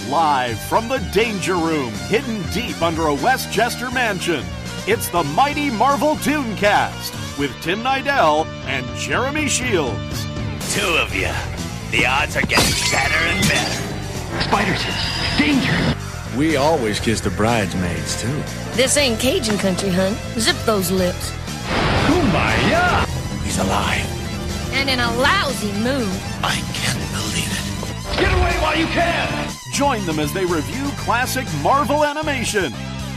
Live from the Danger Room, hidden deep under a Westchester mansion, it's the Mighty Marvel ToonCast with Tim Nidell and Jeremy Shields. Two of you. The odds are getting better and better. Spiders, danger! We always kiss the bridesmaids, too. This ain't Cajun country, hun. Zip those lips. Kumbaya! He's alive. And in a lousy mood. I can't believe it. Get away while you can! Join them as they review classic Marvel animation.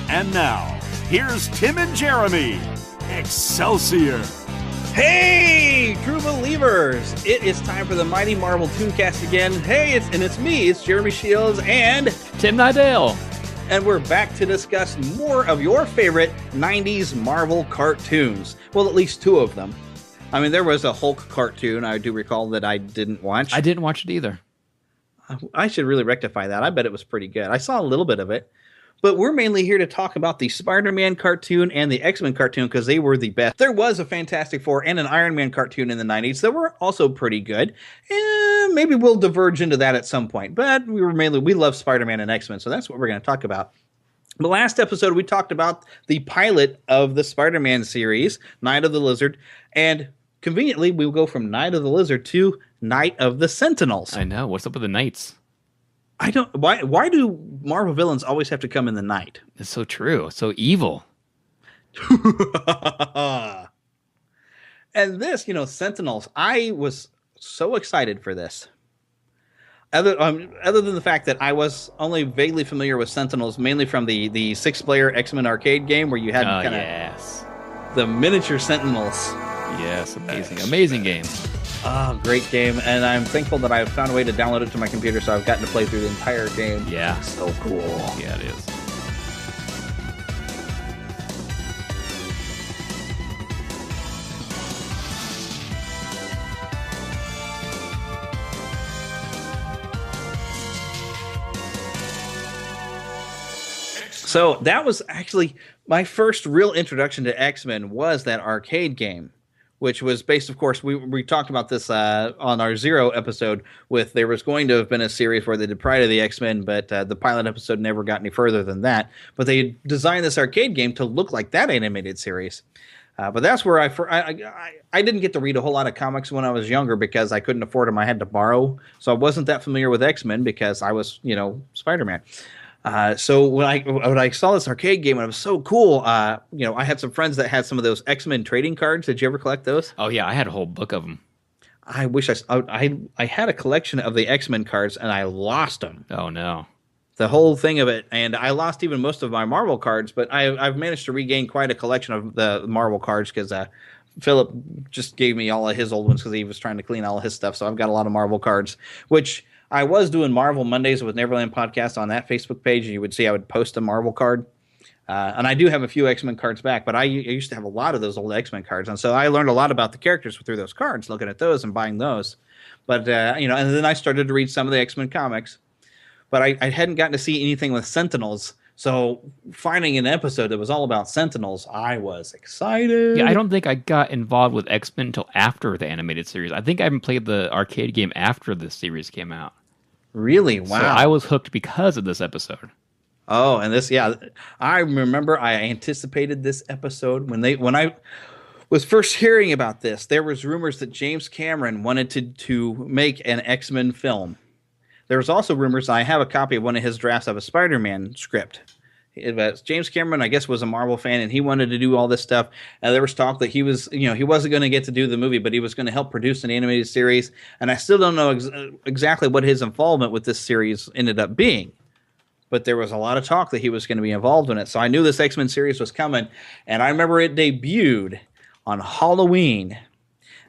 And now, here's Tim and Jeremy. Excelsior! Hey, true believers! It is time for the Mighty Marvel ToonCast again. Hey, it's me, it's Jeremy Shields and Tim Nidell. And we're back to discuss more of your favorite 90s Marvel cartoons. Well, at least two of them. I mean, there was a Hulk cartoon, I do recall, that I didn't watch. I didn't watch it either. I should really rectify that. I bet it was pretty good. I saw a little bit of it. But we're mainly here to talk about the Spider-Man cartoon and the X-Men cartoon because they were the best. There was a Fantastic Four and an Iron Man cartoon in the 90s that were also pretty good. And maybe we'll diverge into that at some point. But we love Spider-Man and X-Men, so that's what we're going to talk about. The last episode, we talked about the pilot of the Spider-Man series, Night of the Lizard. And conveniently, we'll go from Night of the Lizard to Night of the Sentinels. I know. What's up with the Knights? I don't. Why do Marvel villains always have to come in the night? It's so true. So evil. And this, Sentinels. I was so excited for this. Other than the fact that I was only vaguely familiar with Sentinels, mainly from the 6-player X-Men arcade game where you had the miniature Sentinels. Yes, amazing game. Oh, great game, and I'm thankful that I found a way to download it to my computer, so I've gotten to play through the entire game. Yeah. So cool. Yeah, it is. So that was actually my first real introduction to X-Men was that arcade game, which was based, of course, we talked about this on our Zero episode with there was going to have been a series where they did Pride of the X-Men, but the pilot episode never got any further than that. But they designed this arcade game to look like that animated series. But that's where I didn't get to read a whole lot of comics when I was younger because I couldn't afford them. I had to borrow. So I wasn't that familiar with X-Men because I was, Spider-Man. So when I saw this arcade game, and it was so cool. I had some friends that had some of those X-Men trading cards. Did you ever collect those? Oh yeah, I had a whole book of them. I wish I had a collection of the X-Men cards, and I lost them. Oh no, the whole thing of it, and I lost even most of my Marvel cards. But I've managed to regain quite a collection of the Marvel cards because Philip just gave me all of his old ones because he was trying to clean all of his stuff. So I've got a lot of Marvel cards, which I was doing Marvel Mondays with Neverland Podcast on that Facebook page, and you would see I would post a Marvel card. And I do have a few X-Men cards back, but I used to have a lot of those old X-Men cards. And so I learned a lot about the characters through those cards, looking at those and buying those. But, and then I started to read some of the X-Men comics. But I hadn't gotten to see anything with Sentinels. So finding an episode that was all about Sentinels, I was excited. Yeah, I don't think I got involved with X-Men until after the animated series. I think I haven't played the arcade game after the series came out. Really? Wow. So I was hooked because of this episode. Oh, and this, yeah. I remember I anticipated this episode when I was first hearing about this. There was rumors that James Cameron wanted to make an X-Men film. There was also rumors, I have a copy of one of his drafts of a Spider-Man script. James Cameron, I guess, was a Marvel fan, and he wanted to do all this stuff. And there was talk that he wasn't going to get to do the movie, but he was going to help produce an animated series. And I still don't know exactly what his involvement with this series ended up being. But there was a lot of talk that he was going to be involved in it. So I knew this X-Men series was coming. And I remember it debuted on Halloween.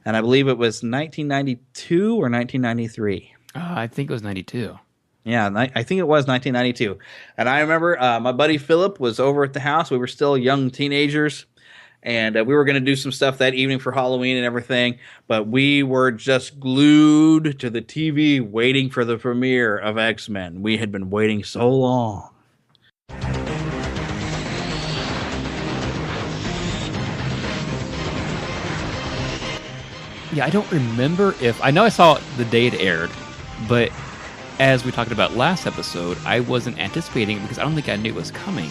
And I believe it was 1992 or 1993. I think it was 92. Yeah, I think it was 1992. And I remember my buddy Philip was over at the house. We were still young teenagers. And we were going to do some stuff that evening for Halloween and everything. But we were just glued to the TV waiting for the premiere of X-Men. We had been waiting so long. Yeah, I don't remember I know I saw it the day it aired, but as we talked about last episode, I wasn't anticipating it because I don't think I knew it was coming.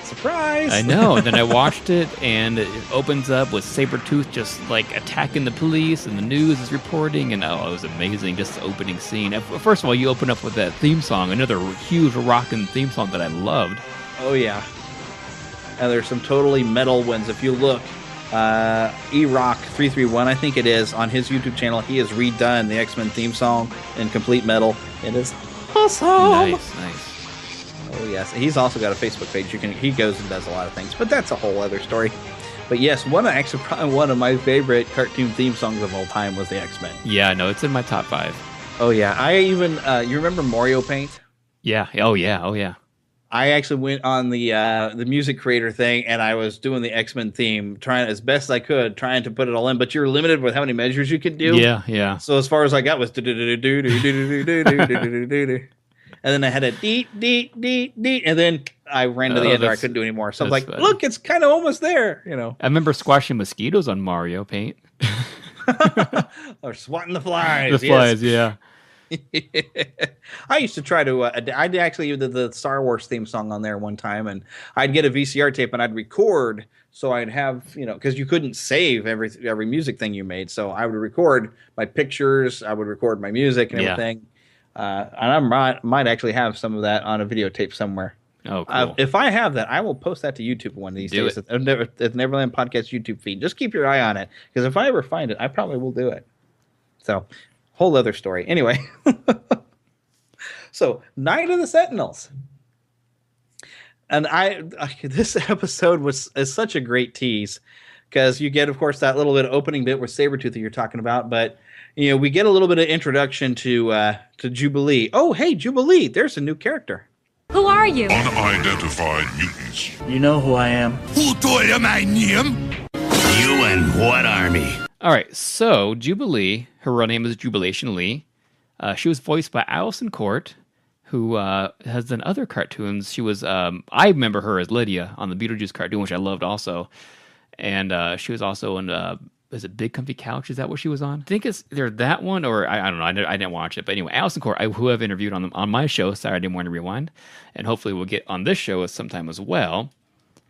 Surprise! I know. And then I watched it, and it opens up with Sabretooth just like attacking the police, and the news is reporting, and it was amazing. Just the opening scene. First of all, you open up with that theme song, another huge rockin' theme song that I loved. Oh yeah. And there's some totally metal ones. If you look, E-Rock331, I think it is, on his YouTube channel, he has redone the X-Men theme song in complete metal. It is awesome. Nice. Oh yes, he's also got a Facebook page. He goes and does a lot of things, but that's a whole other story. But yes, probably one of my favorite cartoon theme songs of all time was the X-Men. Yeah, no, it's in my top 5. Oh yeah, I even you remember Mario Paint? Yeah. Oh yeah. I actually went on the music creator thing, and I was doing the X-Men theme, trying as best I could, trying to put it all in. But you're limited with how many measures you could do. Yeah. So as far as I got was do do do do do do do do do do do. And then I had a dee, and then I ran to the end where I couldn't do anymore. So I was like, funny. Look, it's kind of almost there, you know. I remember squashing mosquitoes on Mario Paint. Or swatting the flies. The flies, yeah. I used to try to, I actually did the Star Wars theme song on there one time, and I'd get a VCR tape and I'd record, so I'd have, because you couldn't save every music thing you made. So I would record my pictures, I would record my music and everything. And I might actually have some of that on a videotape somewhere. Oh, cool. If I have that, I will post that to YouTube one of these days. It's Neverland Podcast YouTube feed. Just keep your eye on it, because if I ever find it, I probably will do it. So, whole other story. Anyway, so Night of the Sentinels, and this episode is such a great tease, because you get, of course, that little bit of opening bit with Sabretooth that you're talking about, but we get a little bit of introduction to Jubilee. Oh, hey, Jubilee! There's a new character. Who are you? Unidentified mutants. You know who I am? Who told you my name? You and what army? All right, so Jubilee, her real name is Jubilation Lee. She was voiced by Allison Court, who has done other cartoons. She was, I remember her as Lydia on the Beetlejuice cartoon, which I loved also. And she was also in, is it Big Comfy Couch? Is that what she was on? I think it's either that one, or I don't know. I didn't watch it. But anyway, Allison Court, who I've interviewed on my show, Saturday Morning Rewind. And hopefully we'll get on this show sometime as well.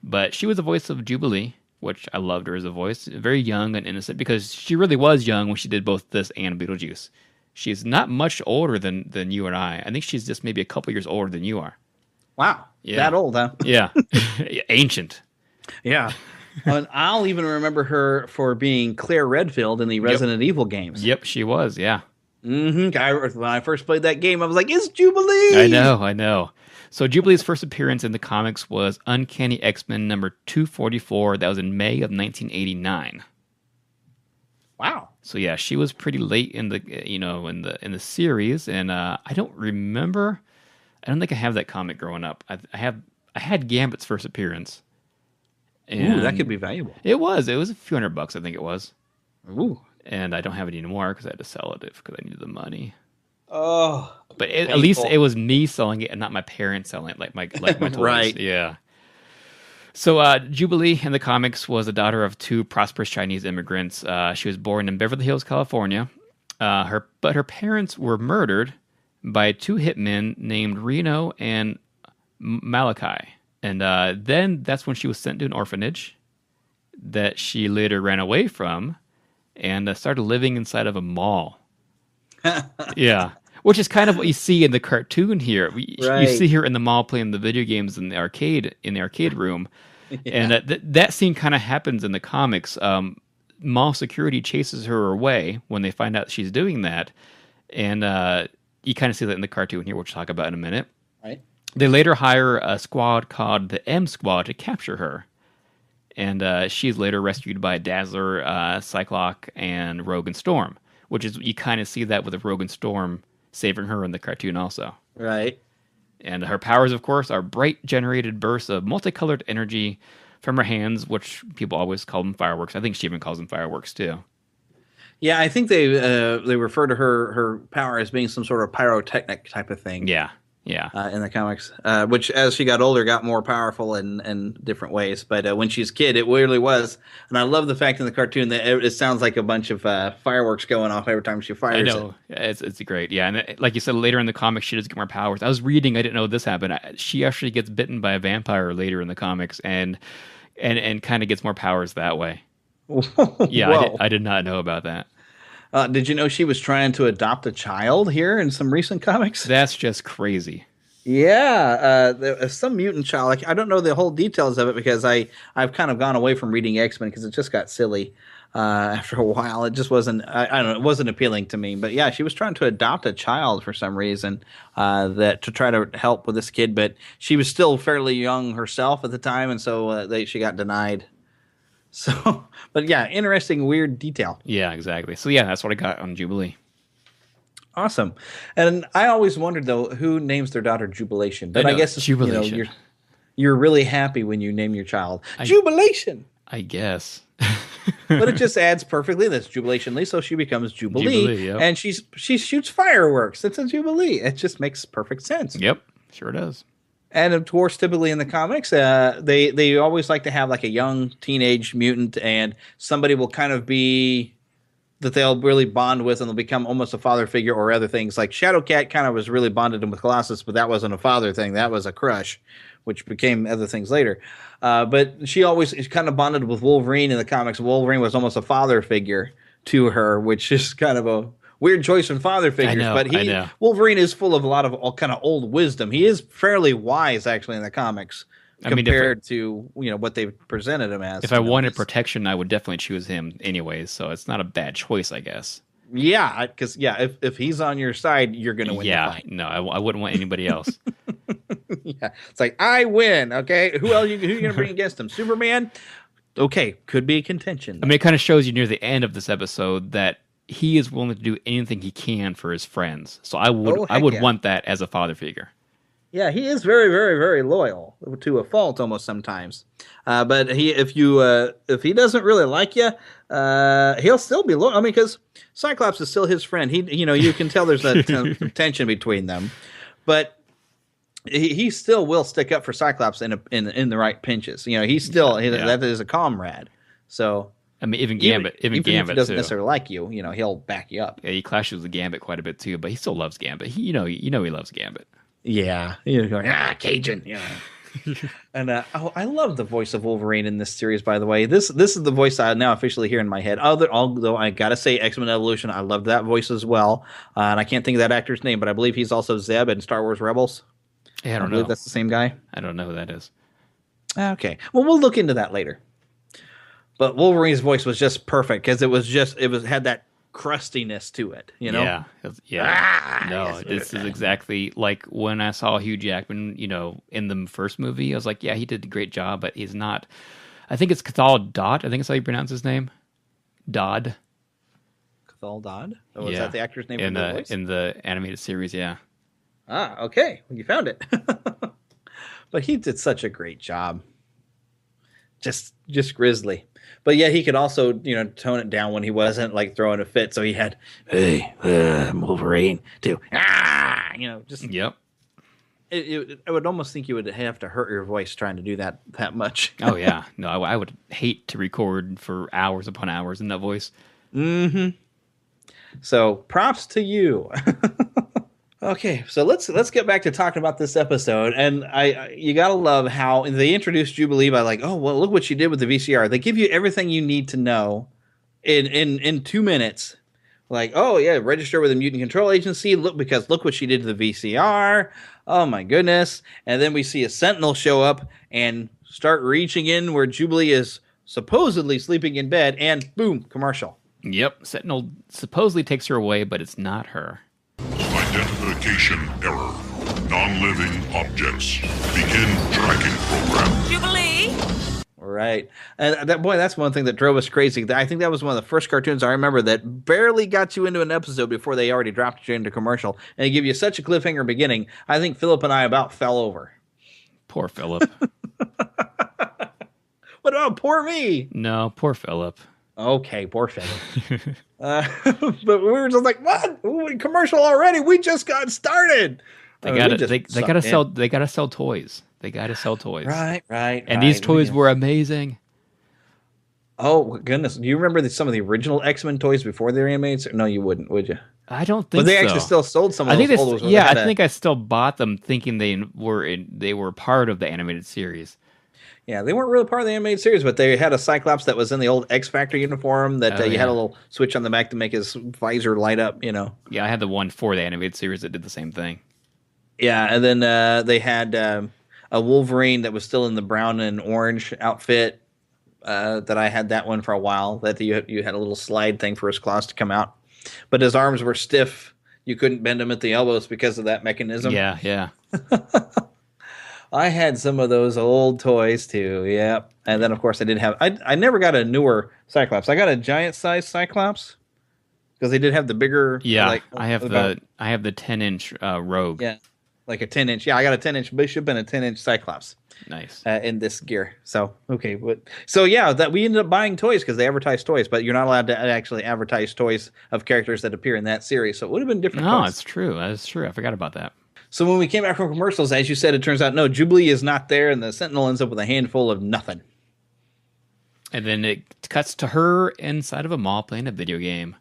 But she was the voice of Jubilee, which I loved her as a voice. Very young and innocent, because she really was young when she did both this and Beetlejuice. She's not much older than you and I. I think she's just maybe a couple years older than you are. Wow. Yeah. That old, huh? Yeah. Ancient. Yeah. And I'll even remember her for being Claire Redfield in the Resident Evil games. Yep, she was, yeah. Mm-hmm. When I first played that game, I was like, it's Jubilee! I know. So Jubilee's first appearance in the comics was Uncanny X-Men number 244. That was in May of 1989. Wow. So yeah, she was pretty late in the in the series, and I don't remember. I don't think I have that comic growing up. I had Gambit's first appearance. Ooh, that could be valuable. It was a few $100, I think it was. Ooh. And I don't have it anymore because I had to sell it because I needed the money. Oh. But at least it was me selling it and not my parents selling it, like my toys. Right. Yeah. So Jubilee in the comics was the daughter of two prosperous Chinese immigrants. She was born in Beverly Hills, California. But her parents were murdered by two hitmen named Reno and Malachi. And then that's when she was sent to an orphanage that she later ran away from and started living inside of a mall. Yeah. Which is kind of what you see in the cartoon here. Right. You see her in the mall playing the video games in the arcade room. Yeah. And that scene kind of happens in the comics. Mall security chases her away when they find out she's doing that. And you kind of see that in the cartoon here, which we'll talk about in a minute. Right. They later hire a squad called the M Squad to capture her. And she's later rescued by Dazzler, Cyclops, and Rogue and Storm. Which is, you kind of see that with Rogue and Storm saving her in the cartoon also. Right. And her powers, of course, are bright generated bursts of multicolored energy from her hands, which people always call them fireworks. I think she even calls them fireworks, too. Yeah, I think they refer to her power as being some sort of pyrotechnic type of thing. Yeah. in the comics, which as she got older got more powerful in different ways. But when she's a kid, it really was. And I love the fact in the cartoon that it sounds like a bunch of fireworks going off every time she fires I know. It's great. Yeah, and like you said, later in the comics, she does get more powers. I was reading, I didn't know this happened. She actually gets bitten by a vampire later in the comics and kind of gets more powers that way. Yeah, I did not know about that. Did you know she was trying to adopt a child here in some recent comics? That's just crazy. Yeah, some mutant child. Like, I don't know the whole details of it because I've kind of gone away from reading X-Men because it just got silly after a while. It just wasn't. I don't know. It wasn't appealing to me. But yeah, she was trying to adopt a child for some reason that to try to help with this kid. But she was still fairly young herself at the time, and so she got denied. So, but yeah, interesting, weird detail. Yeah, exactly. So yeah, that's what I got on Jubilee. Awesome. And I always wondered though, who names their daughter Jubilation? But I guess Jubilation. You're really happy when you name your child Jubilation. I guess. But it just adds perfectly. That's Jubilation Lee, so she becomes Jubilee, yep. and she shoots fireworks. It's a Jubilee. It just makes perfect sense. Yep, sure does. And of course, typically in the comics, they always like to have like a young teenage mutant, and somebody will kind of be that they'll really bond with, and they'll become almost a father figure or other things. Like Shadowcat kind of was really bonded with Colossus, but that wasn't a father thing. That was a crush, which became other things later. But she always kind of bonded with Wolverine in the comics. Wolverine was almost a father figure to her, which is kind of a weird choice in father figures. But Wolverine is full of a lot of all kind of old wisdom. He is fairly wise, actually, in the comics. Compared to what they presented him as. If I wanted protection, I would definitely choose him anyways. So it's not a bad choice, I guess. Yeah, because if he's on your side, you're going to win the fight. No, I wouldn't want anybody else. Yeah, it's like I win. Okay, who are you going to bring against him? Superman. Okay, could be a contention. I mean, it kind of shows you near the end of this episode that he is willing to do anything he can for his friends. So I would want that as a father figure. Yeah, he is very, very, very loyal to a fault almost sometimes. But if he doesn't really like you, he'll still be loyal. I mean, because Cyclops is still his friend. You can tell there's a tension between them, but he still will stick up for Cyclops in the right pinches. He's still that is a comrade. So I mean, even Gambit if he doesn't necessarily like you, he'll back you up. Yeah, he clashes with Gambit quite a bit too, but he still loves Gambit. He loves Gambit. Yeah, you're going Cajun. Yeah, and I love the voice of Wolverine in this series. By the way, this is the voice I now officially hear in my head. Although I gotta say, X-Men Evolution, I loved that voice as well. And I can't think of that actor's name, but I believe he's also Zeb in Star Wars Rebels. Yeah, I don't know. Believe that's the same guy. I don't know who that is. Okay, well, we'll look into that later. But Wolverine's voice was just perfect because it had that crustiness to it, Yeah. This is exactly like when I saw Hugh Jackman, in the first movie. I was like, yeah, he did a great job, but he's not. I think it's Cathal Dodd. I think that's how you pronounce his name. Dodd. Cathal Dodd? Oh, is that the actor's name in the voice? In the animated series, yeah. Ah, okay. Well, you found it. But he did such a great job. Just grisly. But yeah, he could also, tone it down when he wasn't like throwing a fit. So he had, hey, I'm Wolverine too. Just yep. I would almost think you would have to hurt your voice trying to do that much. Oh yeah, no, I would hate to record for hours upon hours in that voice. Mm-hmm. So props to you. Okay, so let's get back to talking about this episode, and you gotta love how they introduced Jubilee by like, oh well, look what she did with the VCR. They give you everything you need to know in 2 minutes. Like, oh yeah, register with the Mutant Control Agency. Look what she did to the VCR. Oh my goodness! And then we see a Sentinel show up and start reaching in where Jubilee is supposedly sleeping in bed, and boom, commercial. Yep, Sentinel supposedly takes her away, but it's not her. Identification error. Non-living objects. Begin tracking program. Jubilee? Right. And that's one thing that drove us crazy. I think that was one of the first cartoons I remember that barely got you into an episode before they already dropped you into commercial. And they give you such a cliffhanger beginning. I think Philip and I about fell over. Poor Philip. What about poor me? No, poor Philip. Okay, poor Philip. But we were just like, what? Ooh, commercial already? We just got started. They gotta sell toys. They gotta sell toys. Right. And these toys were amazing. Oh goodness! Do you remember some of the original X-Men toys before they were animated? No, you wouldn't, would you? I don't think. But they actually still sold some of those old ones. I think I still bought them, thinking they were part of the animated series. Yeah, they weren't really part of the animated series, but they had a Cyclops that was in the old X Factor uniform that you had a little switch on the back to make his visor light up. You know. Yeah, I had the one for the animated series that did the same thing. Yeah, and then they had a Wolverine that was still in the brown and orange outfit. That I had that one for a while. That you had a little slide thing for his claws to come out, but his arms were stiff. You couldn't bend them at the elbows because of that mechanism. Yeah. I had some of those old toys too. Yep. And then of course I never got a newer Cyclops. I got a giant size Cyclops because they did have the bigger. Yeah, I have the 10-inch Rogue. Yeah, like a 10-inch. Yeah, I got a 10-inch Bishop and a 10-inch Cyclops. Nice. In this gear. So okay, that we ended up buying toys because they advertised toys, but you're not allowed to actually advertise toys of characters that appear in that series. So it would have been different. No, it's true. That's true. I forgot about that. So when we came back from commercials, as you said, it turns out no, Jubilee is not there, and the Sentinel ends up with a handful of nothing. And then it cuts to her inside of a mall playing a video game.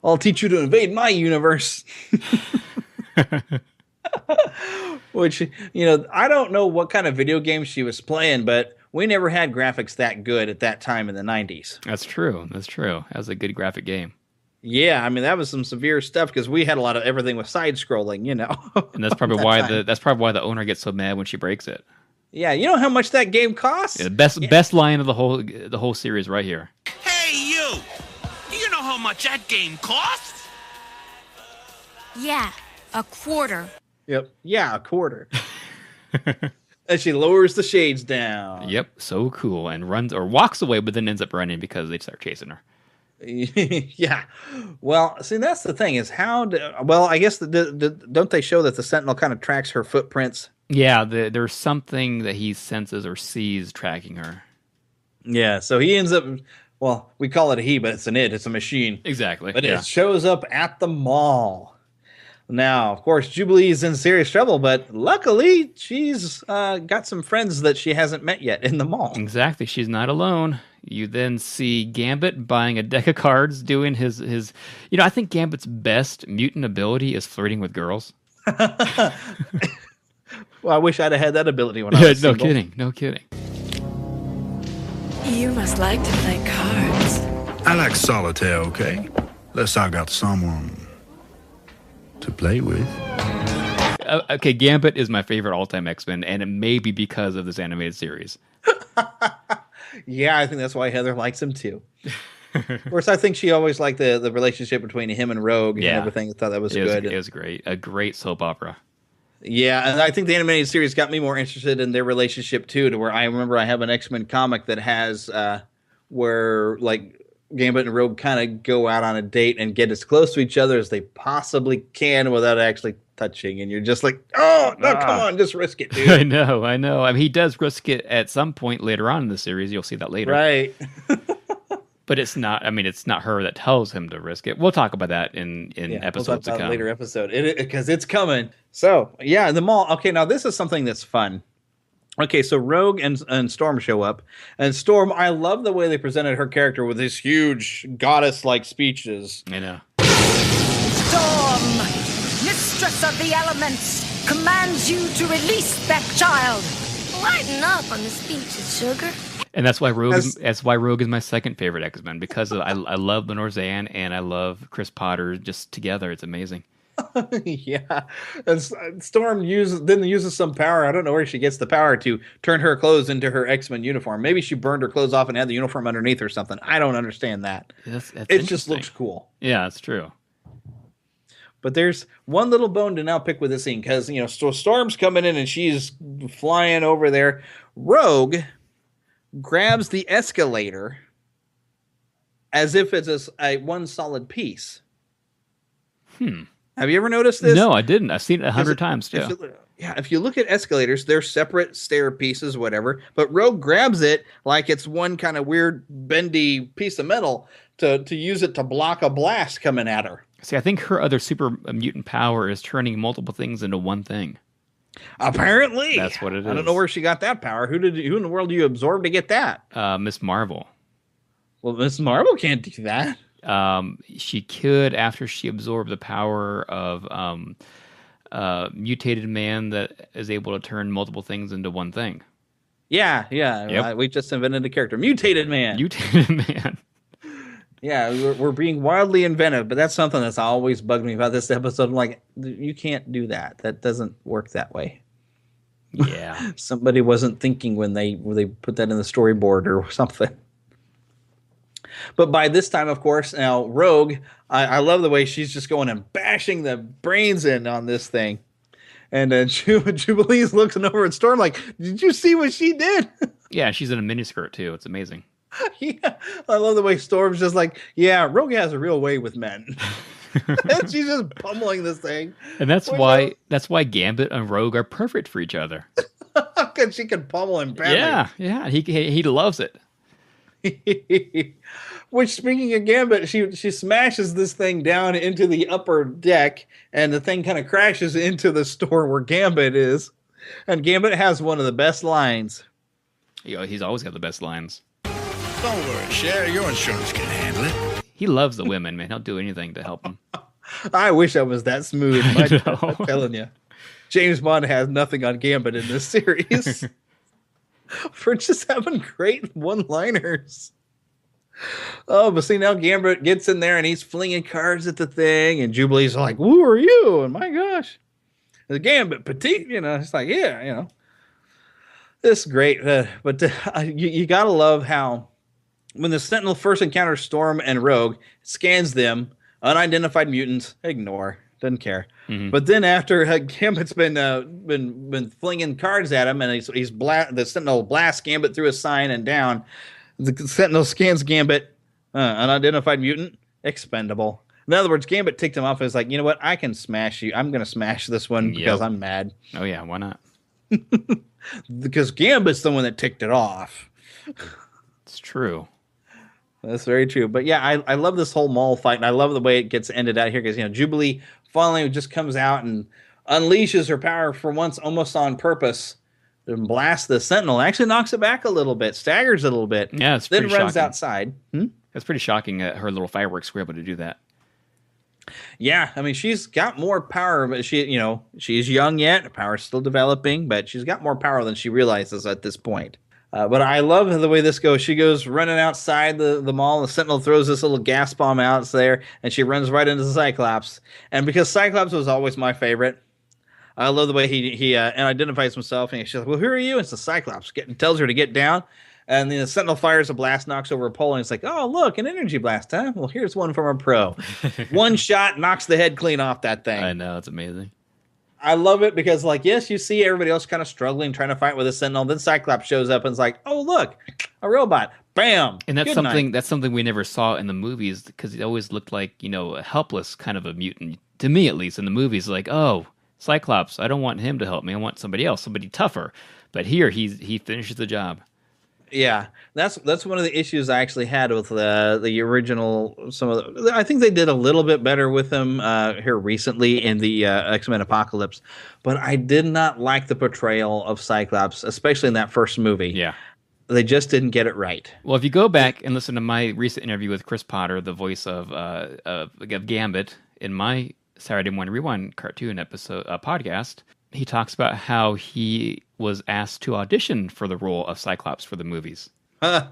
I'll teach you to invade my universe. Which, I don't know what kind of video game she was playing, but we never had graphics that good at that time in the 90s. That's true. That was a good graphic game. Yeah, I mean, that was some severe stuff because we had a lot of everything with side-scrolling, And that's probably why the owner gets so mad when she breaks it. Yeah, you know how much that game costs? Yeah, the best line of the whole series right here. Hey, you! Do you know how much that game costs? Yeah, $0.25. Yep. Yeah, $0.25. And she lowers the shades down. Yep, so cool. And runs or walks away, but then ends up running because they start chasing her. Yeah. Well, see, that's the thing is I guess don't they show that the Sentinel kind of tracks her footprints? Yeah, there's something that he senses or sees tracking her. Yeah, so he ends up, well, we call it a he, but it's an it. It's a machine. Exactly. But it shows up at the mall. Now, of course, Jubilee is in serious trouble, but luckily she's got some friends that she hasn't met yet in the mall. Exactly. She's not alone. You then see Gambit buying a deck of cards, doing his I think Gambit's best mutant ability is flirting with girls. Well, I wish I'd have had that ability when I was single. No kidding. You must like to play cards. I like solitaire, okay? Unless I got someone to play with. Okay, Gambit is my favorite all-time X-Men, and it may be because of this animated series. Yeah, I think that's why Heather likes him too. Of course, I think she always liked the relationship between him and Rogue and everything. I thought that was good. It was great. A great soap opera. Yeah, and I think the animated series got me more interested in their relationship too, to where I remember I have an X-Men comic that has where like Gambit and Rogue kind of go out on a date and get as close to each other as they possibly can without actually touching, and you're just like, oh no, come on, just risk it, dude. I know. I mean, he does risk it at some point later on in the series. You'll see that later, right? But it's not. I mean, it's not her that tells him to risk it. We'll talk about that in episodes to come. Later episode, because it's coming. So yeah, the mall. Okay, now this is something that's fun. Okay, so Rogue and Storm show up, and Storm, I love the way they presented her character with these huge goddess-like speeches. I know. Storm, mistress of the elements, commands you to release that child. Lighten up on the speeches, sugar. And that's why Rogue is my second favorite X-Men, because I love Lenore Zan and I love Chris Potter just together. It's amazing. Yeah, and Storm uses some power. I don't know where she gets the power to turn her clothes into her X-Men uniform. Maybe she burned her clothes off and had the uniform underneath or something. I don't understand that. It just looks cool. Yeah, it's true. But there's one little bone to now pick with this scene because Storm's coming in and she's flying over there. Rogue grabs the escalator as if it's a one solid piece. Have you ever noticed this? No, I didn't. I've seen it 100 times too. If you look at escalators, they're separate stair pieces, whatever. But Rogue grabs it like it's one kind of weird bendy piece of metal to use it to block a blast coming at her. See, I think her other super mutant power is turning multiple things into one thing. Apparently. That's what it is. I don't know where she got that power. Who in the world do you absorb to get that? Miss Marvel. Well, Miss Marvel can't do that. She could after she absorbed the power of mutated man that is able to turn multiple things into one thing. Yeah. Yep. We just invented a character. Mutated man. Mutated man. Yeah, we're being wildly inventive, but that's something that's always bugged me about this episode. I'm like, you can't do that. That doesn't work that way. Yeah. Somebody wasn't thinking when they put that in the storyboard or something. But by this time, of course, now Rogue, I love the way she's just going and bashing the brains in on this thing. And Jubilee's looking over at Storm like, did you see what she did? Yeah, she's in a miniskirt too. It's amazing. Yeah, I love the way Storm's just like, yeah, Rogue has a real way with men. And she's just pummeling this thing. And that's why Gambit and Rogue are perfect for each other. Because she can pummel him badly. Yeah. He loves it. Which, speaking of Gambit, she smashes this thing down into the upper deck, and the thing kind of crashes into the store where Gambit is. And Gambit has one of the best lines. He's always got the best lines. Don't worry, Cher. Your insurance can handle it. He loves the women, man. He'll do anything to help them. I wish I was that smooth. I'm telling you. James Bond has nothing on Gambit in this series. For just having great one-liners. Oh, but see, now Gambit gets in there and he's flinging cards at the thing, and Jubilee's like, who are you? And my gosh. The Gambit, petite, it's like, yeah, This is great. But you got to love how when the Sentinel first encounters Storm and Rogue, scans them, unidentified mutants, ignore, doesn't care. Mm-hmm. But then after Gambit's been flinging cards at him, and the Sentinel blasts Gambit through a sign and down, the Sentinel scans Gambit, unidentified mutant, expendable. In other words, Gambit ticked him off and was like, you know what, I can smash you. I'm going to smash this one because I'm mad. Oh yeah, why not? Because Gambit's the one that ticked it off. It's true. That's very true. But yeah, I love this whole mall fight, and I love the way it gets ended out here because, Jubilee finally just comes out and unleashes her power for once almost on purpose and blasts the Sentinel. Actually knocks it back a little bit, staggers it a little bit. Yeah, it's then pretty runs shocking. Outside. It's pretty shocking that her little fireworks were able to do that. Yeah, I mean, she's got more power, but she's young yet. Her power's still developing, but she's got more power than she realizes at this point. But I love the way this goes. She goes running outside the mall. The Sentinel throws this little gas bomb out there, and she runs right into Cyclops. And because Cyclops was always my favorite, I love the way he identifies himself. And she's like, well, who are you? And it's the Cyclops. Tells her to get down. And then the Sentinel fires a blast, knocks over a pole, and it's like, oh, look, an energy blast, huh? Well, here's one from a pro. One shot knocks the head clean off that thing. I know, it's amazing. I love it because, yes, you see everybody else kind of struggling, trying to fight with a Sentinel. Then Cyclops shows up and is like, oh, look, a robot. Bam. And that's something we never saw in the movies because he always looked like, a helpless kind of a mutant. To me, at least, in the movies, like, oh, Cyclops, I don't want him to help me. I want somebody else, somebody tougher. But here, he finishes the job. Yeah, that's one of the issues I actually had with the original. I think they did a little bit better with him here recently in the X-Men Apocalypse, but I did not like the portrayal of Cyclops, especially in that first movie. Yeah, they just didn't get it right. Well, if you go back and listen to my recent interview with Chris Potter, the voice of Gambit in my Saturday Morning Rewind cartoon episode podcast, he talks about how he was asked to audition for the role of Cyclops for the movies. And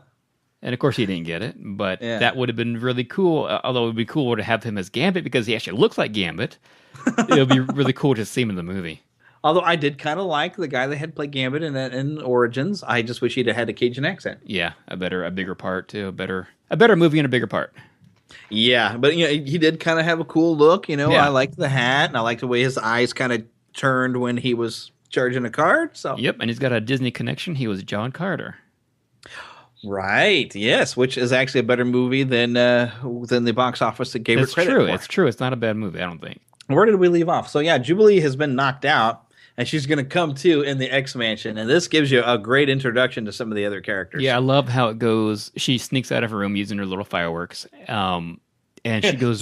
of course he didn't get it, but that would have been really cool. Although it would be cool to have him as Gambit because he actually looks like Gambit. It would be really cool to see him in the movie. Although I did kind of like the guy that had played Gambit in Origins. I just wish he'd have had a Cajun accent. Yeah, a bigger part too. A better movie and a bigger part. Yeah, but he did kind of have a cool look. Yeah. I liked the hat, and I liked the way his eyes kind of turned when he was charging a card. So yep, and he's got a Disney connection. He was John Carter. Right. Yes, which is actually a better movie than the box office that gave it credit for. It's true. It's not a bad movie, I don't think. Where did we leave off? So yeah, Jubilee has been knocked out, and she's going to come to in the X Mansion, and this gives you a great introduction to some of the other characters. Yeah, I love how it goes. She sneaks out of her room using her little fireworks, and and she goes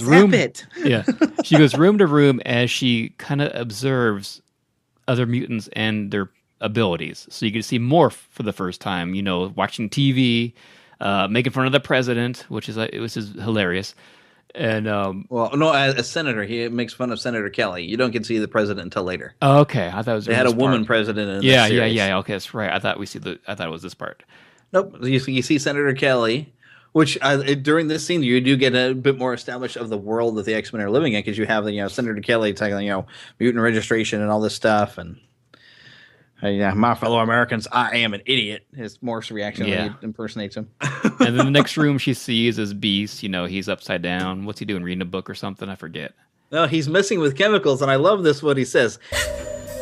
she goes room to room as she kind of observes other mutants and their abilities. So you can see Morph for the first time, watching TV, making fun of the president, which is hilarious. And as senator, he makes fun of Senator Kelly. You don't get to see the president until later. Oh, okay, I thought it was. They had a woman president in this series. Yeah. Okay, that's right. I thought it was this part. Nope. You see Senator Kelly, which during this scene you do get a bit more established of the world that the X-Men are living in, because you have Senator Kelly talking mutant registration and all this stuff, and my fellow Americans, I am an idiot. His Morph's reaction when he impersonates him. And then the next room she sees is Beast. He's upside down. What's he doing? Reading a book or something? I forget. No, he's messing with chemicals, and I love this, what he says.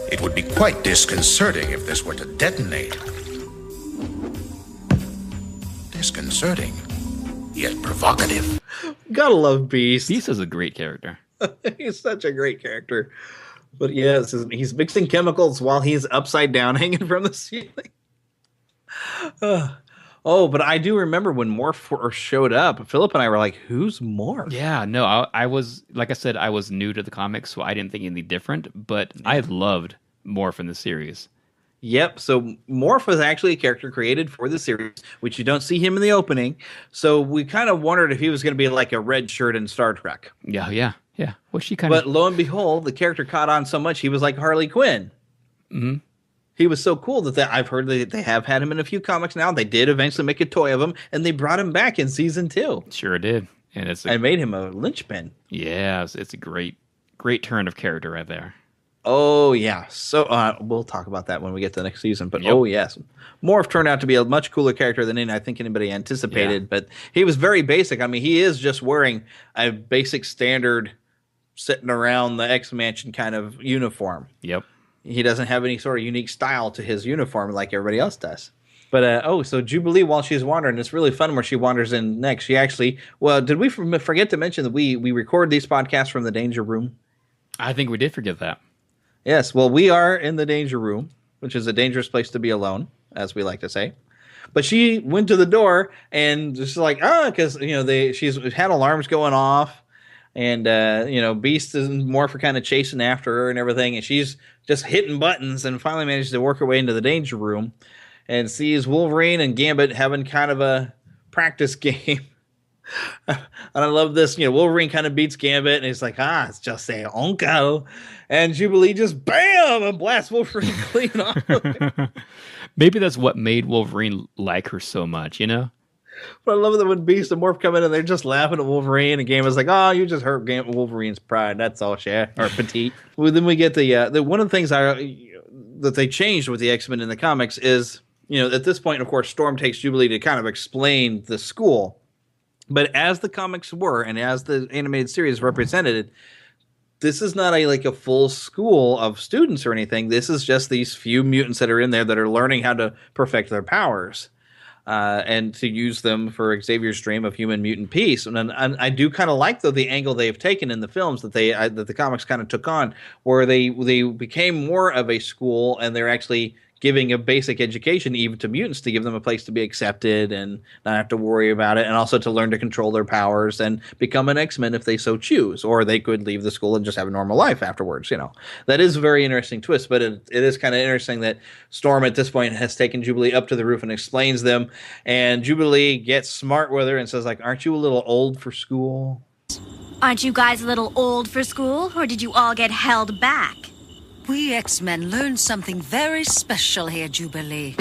It would be quite disconcerting if this were to detonate. Disconcerting, yet provocative. Gotta love Beast. Beast is a great character. He's such a great character. But yes, he's mixing chemicals while he's upside down hanging from the ceiling. But I do remember when Morph first showed up, Philip and I were like, who's Morph? Yeah, no, I was, like I said, I was new to the comics, so I didn't think anything different, but I loved Morph in the series. Yep, so Morph was actually a character created for the series, which you don't see him in the opening, so we kind of wondered if he was going to be like a red shirt in Star Trek. Yeah. Well, But lo and behold, the character caught on so much, he was like Harley Quinn. Mm-hmm. He was so cool that I've heard that they have had him in a few comics now. They did eventually make a toy of him, and they brought him back in season 2. Sure did. And I made him a linchpin. Yeah, it's a great turn of character right there. Oh, yeah. So we'll talk about that when we get to the next season. But Oh, yes. Morph turned out to be a much cooler character than I think anybody anticipated. Yeah. But he was very basic. I mean, he is just wearing a basic standard sitting around the X-Mansion kind of uniform. Yep. He doesn't have any sort of unique style to his uniform like everybody else does. But, so Jubilee, while she's wandering, it's really fun where she wanders in next. She actually, did we forget to mention that we record these podcasts from the Danger Room? I think we did forget that. Yes, well, we are in the Danger Room, which is a dangerous place to be alone, as we like to say. But she went to the door and just like, because, she's had alarms going off. And, Beast and Morph are kind of chasing after her and everything. And she's just hitting buttons and finally manages to work her way into the Danger Room and sees Wolverine and Gambit having kind of a practice game. And I love this. Wolverine kind of beats Gambit and he's like, it's just a onko. And Jubilee just bam and blasts Wolverine clean off. Maybe that's what made Wolverine like her so much, But I love that when Beast and Morph come in and they're just laughing at Wolverine, and Gambit's like, you just hurt Wolverine's pride. That's all, or petite. Well, then we get the one of the things that they changed with the X-Men in the comics is, at this point, of course, Storm takes Jubilee to kind of explain the school. But as the comics were, and as the animated series represented, this is not a full school of students or anything. This is just these few mutants that are in there that are learning how to perfect their powers. And to use them for Xavier's dream of human mutant peace. And I do kind of like, though, the angle they've taken in the films that that the comics kind of took on, where they became more of a school and they're actually giving a basic education even to mutants to give them a place to be accepted and not have to worry about it, and also to learn to control their powers and become an X-Men if they so choose, or they could leave the school and just have a normal life afterwards. That is a very interesting twist, but it is kind of interesting that Storm at this point has taken Jubilee up to the roof and explains them, and Jubilee gets smart with her and says, aren't you a little old for school? Aren't you guys a little old for school, or did you all get held back? We X-Men learned something very special here, Jubilee.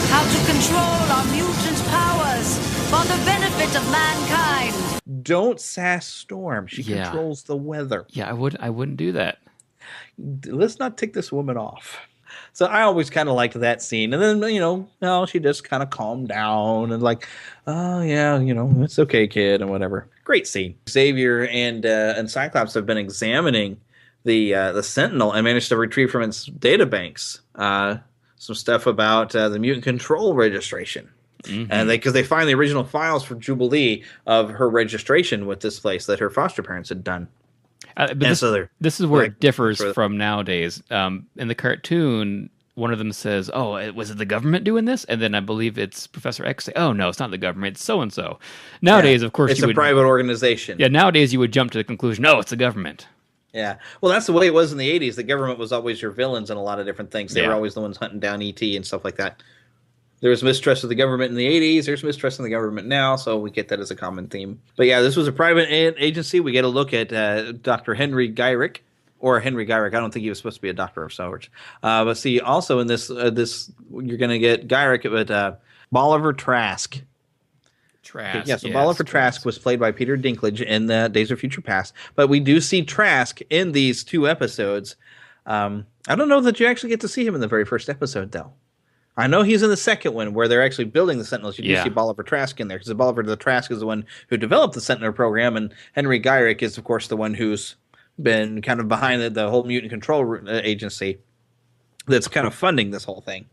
How to control our mutant powers for the benefit of mankind. Don't sass Storm. She controls the weather. Yeah, I wouldn't do that. Let's not tick this woman off. So I always kind of liked that scene. And then, she just kind of calmed down and it's okay, kid, and whatever. Great scene. Xavier and Cyclops have been examining the Sentinel and managed to retrieve from its databanks some stuff about the mutant control registration. Mm-hmm. And because they find the original files for Jubilee of her registration with this place that her foster parents had done. But this is where it differs from nowadays. In the cartoon, one of them says, "Oh, was it the government doing this?" And then I believe it's Professor X say, "Oh no, it's not the government. It's so and so." Nowadays, of course, it's a private organization. Yeah, nowadays you would jump to the conclusion, "No, it's the government." Yeah, well, that's the way it was in the 80s. The government was always your villains in a lot of different things. They were always the ones hunting down ET and stuff like that. There was mistrust of the government in the 80s. There's mistrust in the government now, so we get that as a common theme. But yeah, this was a private agency. We get a look at Dr. Henry Gyrick. Or Henry Gyrick. I don't think he was supposed to be a doctor of sorts. But see, also in this, you're going to get Gyrick, but Bolivar Trask. Trask. Yeah, so Bolivar Trask was played by Peter Dinklage in Days of Future Past. But we do see Trask in these 2 episodes. I don't know that you actually get to see him in the very first episode, though. I know he's in the second one where they're actually building the Sentinels. You do see Bolivar Trask in there because Bolivar the Trask is the one who developed the Sentinel program, and Henry Gyrick is, of course, the one who's been kind of behind the whole mutant control agency that's kind of funding this whole thing.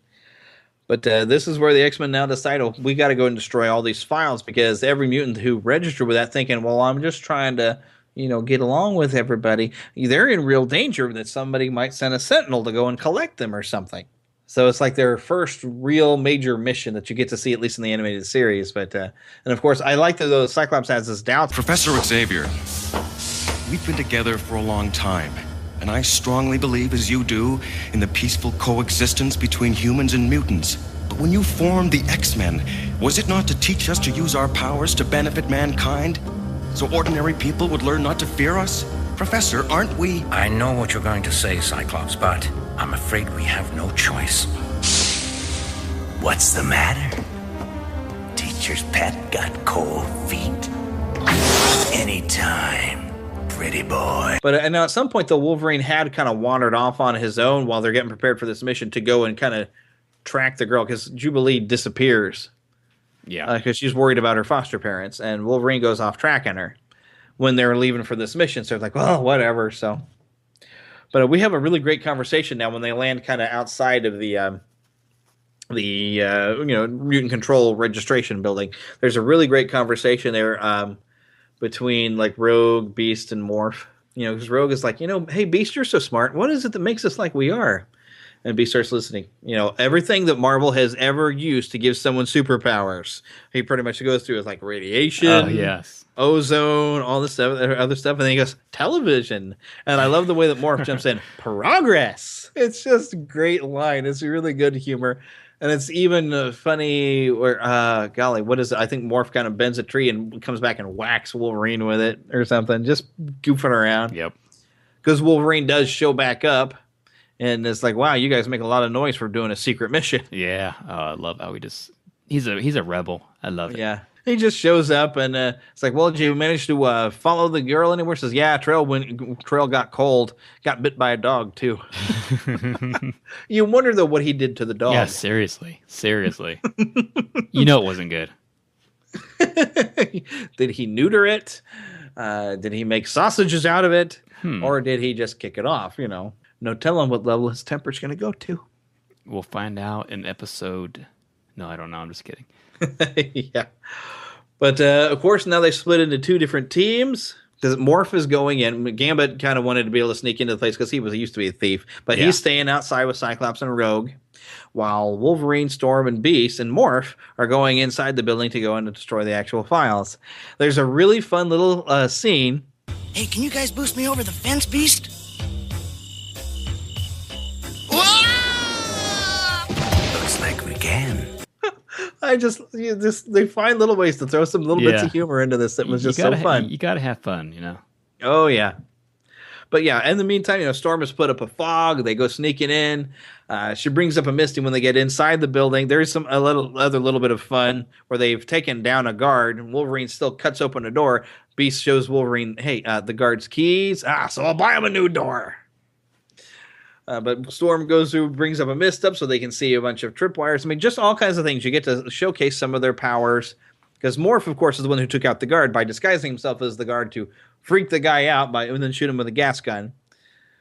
But this is where the X-Men now decide, we got to go and destroy all these files, because every mutant who registered with that thinking, well, I'm just trying to, get along with everybody, they're in real danger that somebody might send a Sentinel to go and collect them or something. So it's like their first real major mission that you get to see, at least in the animated series. But and of course, I like that Cyclops has his doubts. Professor Xavier, we've been together for a long time, and I strongly believe, as you do, in the peaceful coexistence between humans and mutants. But when you formed the X-Men, was it not to teach us to use our powers to benefit mankind? So ordinary people would learn not to fear us? Professor, aren't we? I know what you're going to say, Cyclops, but I'm afraid we have no choice. What's the matter? Teacher's pet got cold feet? Anytime, pretty boy. But and at some point, the Wolverine had kind of wandered off on his own while they're getting prepared for this mission to go and kind of track the girl, because Jubilee disappears. Yeah. Because she's worried about her foster parents, and Wolverine goes off tracking her when they're leaving for this mission. So it's like, well, whatever. So, but we have a really great conversation now when they land kind of outside of the mutant control registration building. There's a really great conversation there between like Rogue, Beast, and Morph. Because Rogue is like, hey, Beast, you're so smart. What is it that makes us like we are? And Beast starts listening. Everything that Marvel has ever used to give someone superpowers, he pretty much goes through is like radiation, ozone, all this stuff, other stuff, and then he goes television. And I love the way that Morph jumps in. Progress. It's just a great line. It's really good humor, and it's even funny. Where golly, what is it? I think Morph kind of bends a tree and comes back and whacks Wolverine with it or something, just goofing around. Yep. Because Wolverine does show back up. And it's like, wow, you guys make a lot of noise for doing a secret mission. Yeah, I love how he's a rebel. I love it. Yeah, he just shows up and it's like, well, did you manage to follow the girl anywhere? Says, yeah, Trail got cold, got bit by a dog too. You wonder though what he did to the dog. Yeah, seriously. It wasn't good. Did he neuter it? Did he make sausages out of it? Or did he just kick it off? No telling what level his temper's going to go to. We'll find out in episode... No, I don't know. I'm just kidding. Yeah. But, of course, now they split into 2 different teams. Because Morph is going in. Gambit kind of wanted to be able to sneak into the place because he used to be a thief. But he's staying outside with Cyclops and Rogue. While Wolverine, Storm, and Beast and Morph are going inside the building to go in and destroy the actual files. There's a really fun little scene. Hey, can you guys boost me over the fence, Beast? Looks like we can. They find little ways to throw some little bits of humor into this that was just so fun. You gotta have fun, Oh yeah. But yeah, in the meantime, Storm has put up a fog. They go sneaking in. She brings up a Misty when they get inside the building. There's a little bit of fun where they've taken down a guard, and Wolverine still cuts open a door. Beast shows Wolverine, hey, the guard's keys. So I'll buy him a new door. But Storm goes through, brings up a mist up so they can see a bunch of tripwires. I mean, just all kinds of things. You get to showcase some of their powers. Because Morph, of course, is the one who took out the guard by disguising himself as the guard to freak the guy out and then shoot him with a gas gun.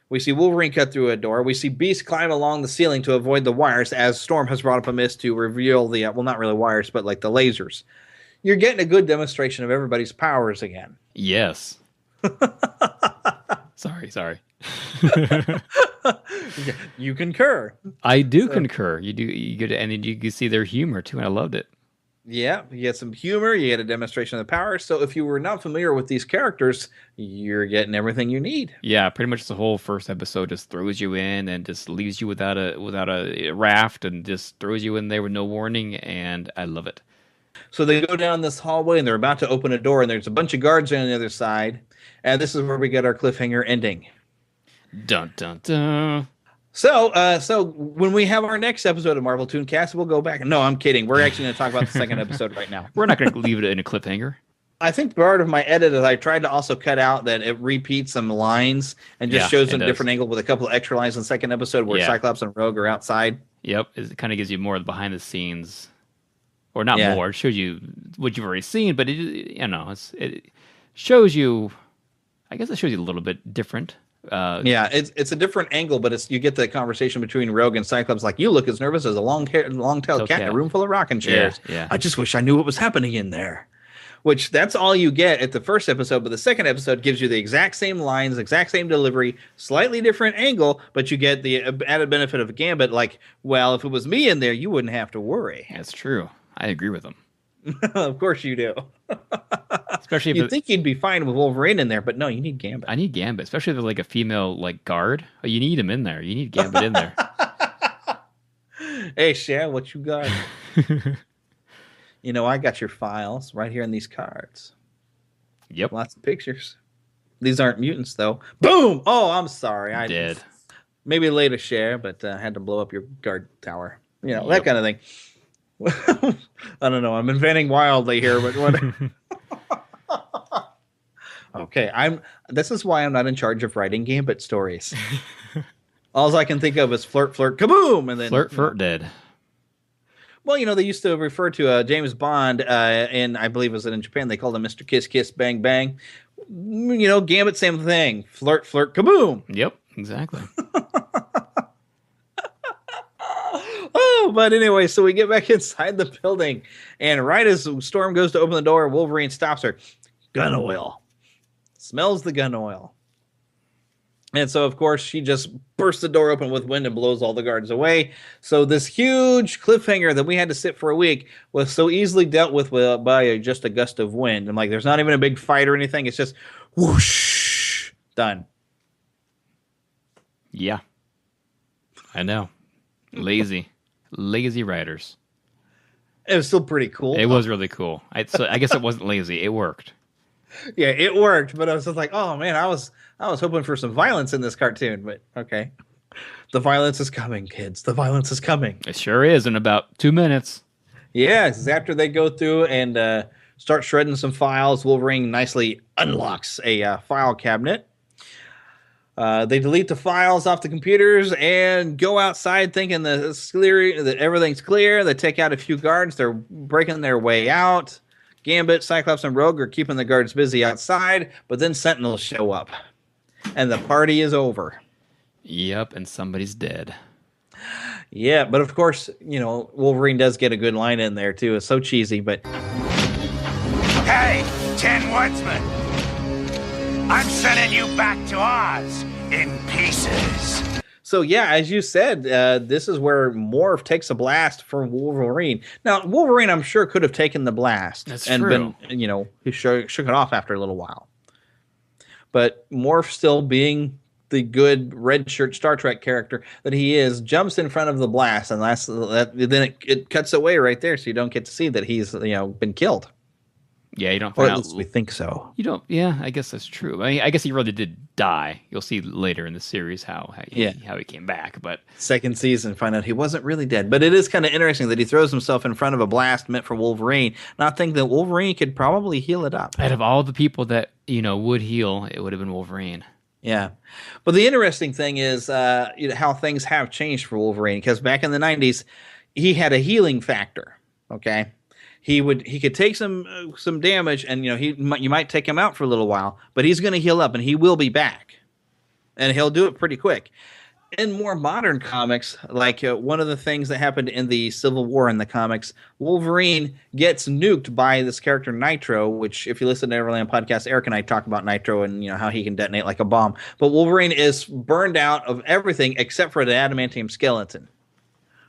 We see Wolverine cut through a door. We see Beast climb along the ceiling to avoid the wires as Storm has brought up a mist to reveal the, well, not really wires, but like the lasers. You're getting a good demonstration of everybody's powers again. Yes. Sorry. You concur. I do concur. You do. You get, and you can see their humor too, and I loved it. Yeah, you get some humor. You get a demonstration of the power. So if you were not familiar with these characters, you're getting everything you need. Yeah, pretty much the whole first episode just throws you in and just leaves you without a raft and just throws you in there with no warning, and I love it. So they go down this hallway and they're about to open a door, and there's a bunch of guards on the other side, and this is where we get our cliffhanger ending. Dun dun dun. So when we have our next episode of Marvel ToonCast, we'll go back. No, I'm kidding. We're actually going to talk about the second episode right now. We're not going to leave it in a cliffhanger. I think part of my edit is I tried to also cut out that it repeats some lines and just shows them a different angle with a couple of extra lines in the second episode where Cyclops and Rogue are outside. Yep, it kind of gives you more behind the scenes, or not more. It shows you what you've already seen, but it shows you. I guess it shows you a little bit different. It's a different angle, but you get the conversation between Rogue and Cyclops. Like, you look as nervous as a long-tailed cat in a room full of rocking chairs. Yeah. I just wish I knew what was happening in there. Which that's all you get at the first episode, but the second episode gives you the exact same lines, exact same delivery, slightly different angle, but you get the added benefit of a Gambit. Like, well, if it was me in there, you wouldn't have to worry. That's true. I agree with them. Of course you do. Especially if you'd think you'd be fine with Wolverine in there, but no, you need Gambit. I need Gambit, especially if it's like a female guard. Oh, you need him in there. You need Gambit in there. Hey, Shan, what you got? I got your files right here in these cards. Yep. Lots of pictures. These aren't mutants, though. Boom! Oh, I'm sorry. I did. Maybe later share, but I had to blow up your guard tower. That kind of thing. I don't know. I'm inventing wildly here, but what? Okay, this is why I'm not in charge of writing Gambit stories. All I can think of is flirt, kaboom, and then flirt, dead. Well, they used to refer to James Bond, and I believe it was in Japan. They called him Mr. Kiss, Kiss, Bang, Bang. Gambit, same thing. Flirt, kaboom. Yep, exactly. Oh, but anyway, so we get back inside the building, and right as Storm goes to open the door, Wolverine stops her. Gun oil. Smells the gun oil. And so, of course, she just bursts the door open with wind and blows all the guards away. So this huge cliffhanger that we had to sit for a week was so easily dealt with by just a gust of wind. And there's not even a big fight or anything. It's just whoosh, done. Yeah, I know. Lazy writers. It was still pretty cool. It was really cool. I guess it wasn't lazy. It worked. Yeah, it worked, but I was just like, oh man, I was hoping for some violence in this cartoon, but okay. The violence is coming, kids. The violence is coming. It sure is in about 2 minutes. Yes, after they go through and start shredding some files, Wolverine nicely unlocks a file cabinet. They delete the files off the computers and go outside thinking that everything's clear. They take out a few guards. They're breaking their way out. Gambit, Cyclops, and Rogue are keeping the guards busy outside, but then Sentinels show up, and the party is over. Yep, and somebody's dead. Yeah, but of course, Wolverine does get a good line in there, too. It's so cheesy, but... Hey, Tin Woodsman! I'm sending you back to Oz in pieces. So, yeah, as you said, this is where Morph takes a blast for Wolverine. Now, Wolverine, I'm sure, could have taken the blast. That's and true. Been, he shook it off after a little while. But Morph, still being the good red shirt Star Trek character that he is, jumps in front of the blast, and then it cuts away right there, so you don't get to see that he's been killed. Yeah, you don't. Or at least we think so. You don't. Yeah, I guess that's true. I guess he really did die. You'll see later in the series how he came back. But second season, find out he wasn't really dead. But it is kind of interesting that he throws himself in front of a blast meant for Wolverine, not thinking that Wolverine could probably heal it up. Out of all the people that would heal, it would have been Wolverine. Yeah, but the interesting thing is how things have changed for Wolverine, because back in the 90s, he had a healing factor. Okay. He could take some damage, and you might take him out for a little while, but he's going to heal up, and he will be back, and he'll do it pretty quick. in more modern comics, like one of the things that happened in the Civil War in the comics, Wolverine gets nuked by this character Nitro, which if you listen to Everland podcast, Eric and I talk about Nitro and how he can detonate like a bomb. But Wolverine is burned out of everything except for the adamantium skeleton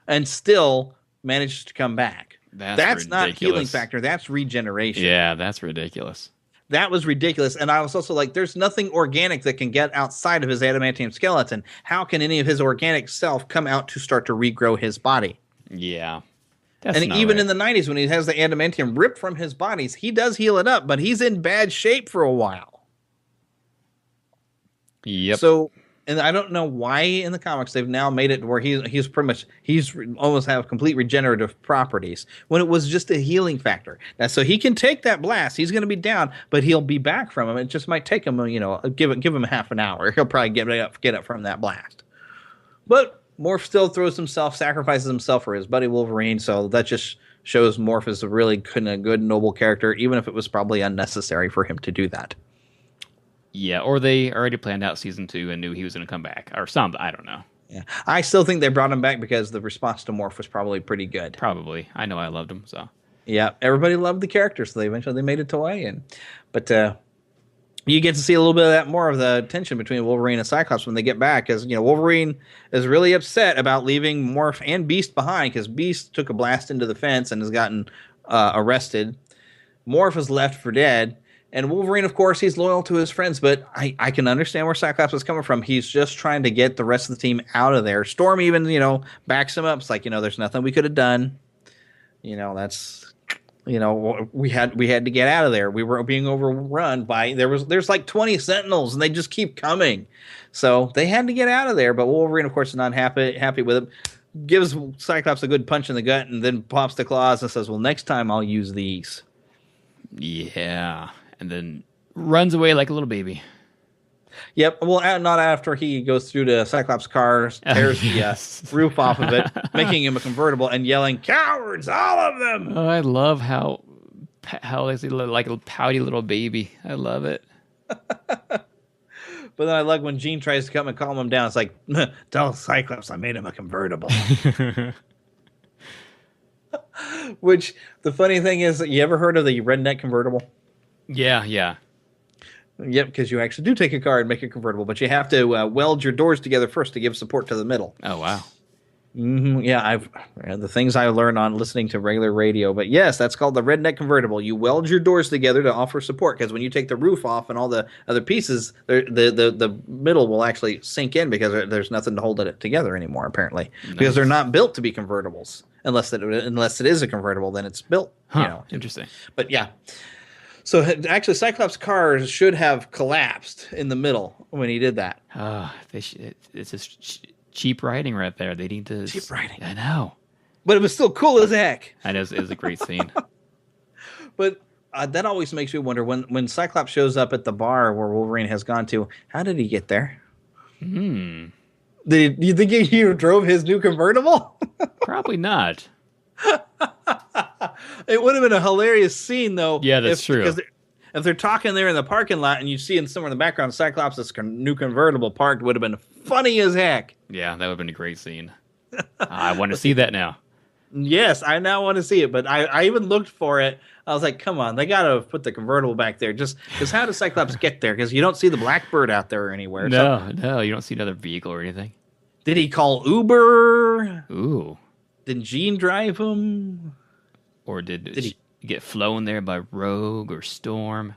and still manages to come back. That's not healing factor. That's regeneration. Yeah, that's ridiculous. That was ridiculous. And I was also like, there's nothing organic that can get outside of his adamantium skeleton. How can any of his organic self come out to start to regrow his body? Yeah. And even in the 90s, when he has the adamantium ripped from his bodies, he does heal it up, but he's in bad shape for a while. Yep. So, and I don't know why in the comics they've now made it where he's almost have complete regenerative properties when it was just a healing factor. Now, so he can take that blast. He's going to be down, but he'll be back from him. It just might take him, give him half an hour. He'll probably get up from that blast. But Morph still sacrifices himself for his buddy Wolverine. So that just shows Morph is a really good, noble character, even if it was probably unnecessary for him to do that. Yeah, or they already planned out season 2 and knew he was going to come back, or something. I don't know. Yeah, I still think they brought him back because the response to Morph was probably pretty good. Probably. I know I loved him, so. Yeah, everybody loved the character, so they made it toy. But you get to see a little bit of that more of the tension between Wolverine and Cyclops when they get back, because Wolverine is really upset about leaving Morph and Beast behind because Beast took a blast into the fence and has gotten arrested. Morph is left for dead. And Wolverine, of course, he's loyal to his friends, but I can understand where Cyclops is coming from. He's just trying to get the rest of the team out of there. Storm even, backs him up. It's like, there's nothing we could have done. That's, we had to get out of there. We were being overrun by, there's like 20 Sentinels, and they just keep coming. So they had to get out of there, but Wolverine, of course, is not happy with it. Gives Cyclops a good punch in the gut, and then pops the claws and says, well, next time I'll use these. Yeah. And then runs away like a little baby. Yep. Well, not after he goes through the Cyclops car, tears the roof off of it, making him a convertible, and yelling, "Cowards, all of them!" Oh, I love how they look like a pouty little baby. I love it. But then I like when Jean tries to come and calm him down. It's like, tell Cyclops I made him a convertible. Which, the funny thing is, you ever heard of the redneck convertible? Yeah. Yep, because you actually do take a car and make it convertible, but you have to weld your doors together first to give support to the middle. Oh, wow. Mm-hmm. Yeah, the things I learned on listening to regular radio. But yes, that's called the redneck convertible. You weld your doors together to offer support, because when you take the roof off and all the other pieces, the middle will actually sink in because there's nothing to hold it together anymore, apparently. Nice. Because they're not built to be convertibles. Unless it is a convertible, then it's built. Interesting. But yeah. So actually, Cyclops' cars should have collapsed in the middle when he did that. It's just cheap writing right there. They need to cheap writing. I know, but it was still cool as heck. It is a great scene. But that always makes me wonder when Cyclops shows up at the bar where Wolverine has gone to. How did he get there? Do you think he drove his new convertible? Probably not. It would have been a hilarious scene, though. Yeah, that's true. Because if they're talking there in the parking lot and you see somewhere in the background Cyclops' new convertible parked, would have been funny as heck. Yeah, that would have been a great scene. I want to see that now. Yes, I now want to see it, but I even looked for it. I was like, come on, they got to put the convertible back there. Just because how does Cyclops get there? Because you don't see the Blackbird out there anywhere. No, you don't see another vehicle or anything. Did he call Uber? Ooh. Did Jean drive him? Or did he get flown there by Rogue or Storm?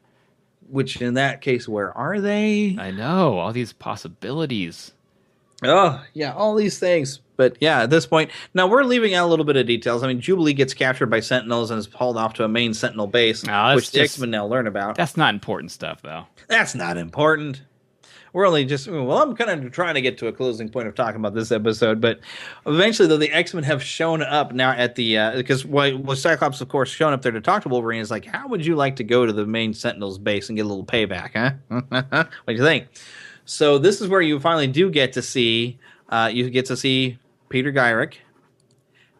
Which, in that case, where are they? I know, all these possibilities. Oh, yeah, all these things. But yeah, at this point, now we're leaving out a little bit of details. I mean, Jubilee gets captured by Sentinels and is hauled off to a main Sentinel base, which the X-Men now learn about. That's not important stuff, though. That's not important. We're only I'm kind of trying to get to a closing point of talking about this episode, but eventually, though, the X-Men have shown up now at the, because Cyclops, of course, shown up there to talk to Wolverine is like, how would you like to go to the main Sentinels base and get a little payback, huh? What do you think? So this is where you finally do get to see, Peter Gyrick,